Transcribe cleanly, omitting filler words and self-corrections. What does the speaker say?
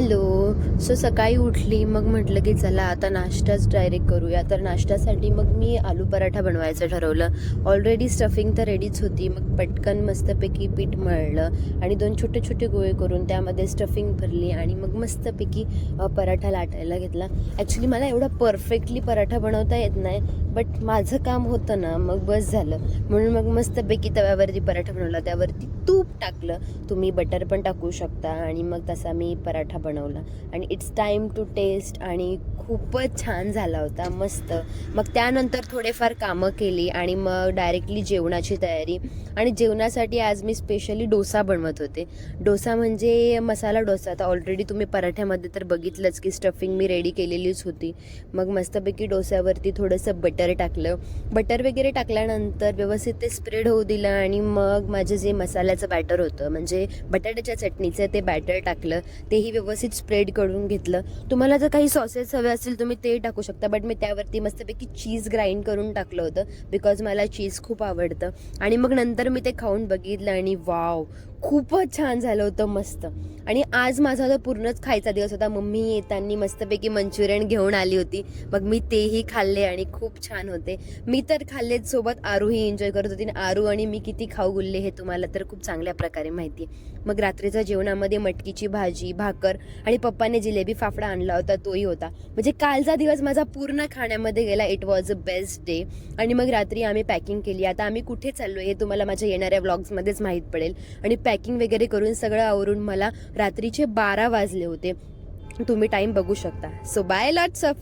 Hello. So सकाळी उठली, मग म्हटलं की चला आता नाश्ताच डायरेक्ट करूया. तर नाश्त्यासाठी मग मी आलू पराठा बनवायचं ठरवलं. ऑलरेडी स्टफिंग तर रेडीच होती. मग पटकन मस्तपैकी पीठ मळलं आणि 2 छोटे छोटे गोळे करून त्यामध्ये स्टफिंग भरली आणि मग मस्तपैकी पराठा लाटायला घेतला. ॲक्च्युली मला एवढा परफेक्टली पराठा बनवता येत नाही, बट माझं काम होतं ना, मग बस झालं. म्हणून मग मस्तपैकी तव्यावरती पराठा बनवला, त्यावरती तूप टाकलं. तुम्ही बटर पण टाकू शकता आणि मग तसा मी पराठा बनवला आणि इट्स टाईम टू टेस्ट आणि खूपच छान झाला होता, मस्त. मग त्यानंतर थोडेफार कामं केली आणि मग डायरेक्टली जेवणाची तयारी. आणि जेवणासाठी आज मी स्पेशली डोसा बनवत होते. डोसा म्हणजे मसाला डोसा. आता ऑलरेडी तुम्ही पराठ्यामध्ये तर बघितलंच की स्टफिंग मी रेडी केलेलीच होती. मग मस्तपैकी डोस्यावरती थोडंसं बटर टाकलं. बटर वगैरे टाकल्यानंतर व्यवस्थित ते स्प्रेड होऊ दिलं आणि मग माझं जे मसाल्याचं बॅटर होतं, म्हणजे बटाट्याच्या चटणीचं ते बॅटर टाकलं. तेही व्यवस्थित स्प्रेड करून घेतलं. तुम्हाला जर काही सॉसेस हवे असतील तुम्ही ते टाकू शकता, बट मी त्यावरती मस्तपैकी चीज ग्राइंड करून टाकलं होतं, बिकॉज मला चीज खूप आवडतं. आणि मग नंतर मी ते खाऊन बघितलं आणि वाव, खूपच छान झालं होतं, मस्त. आणि आज माझा तर पूर्णच खायचा दिवस होता. मम्मी येताना मस्तपैकी मंचुरियन घेऊन आली होती, मग मी तेही खाल्ले आणि खूप छान होते. मी तर खाल्लेच, सोबत आरूही एन्जॉय करत होती. आरू आणि मी किती खाऊ गुल्ले हे तुम्हाला तर खूप चांगल्या प्रकारे माहिती आहे. मग रात्रीच्या जेवणामध्ये मटकीची भाजी, भाकर आणि पप्पाने जिलेबी फाफडा आणला होता, तोही होता. म्हणजे कालचा दिवस माझा पूर्ण खाण्यामध्ये गेला. It was a best day. आणि मग रात्री आम्ही पॅकिंग केली. आता आम्ही कुठे चाललो हे तुम्हाला माझ्या येणाऱ्या व्लॉग्समध्येच माहीत पडेल. आणि पॅकिंग वगैरे करून सगळं आवरून मला रात्रीचे 12 वाजले होते. तुम्ही टाईम बघू शकता. So bye, lots of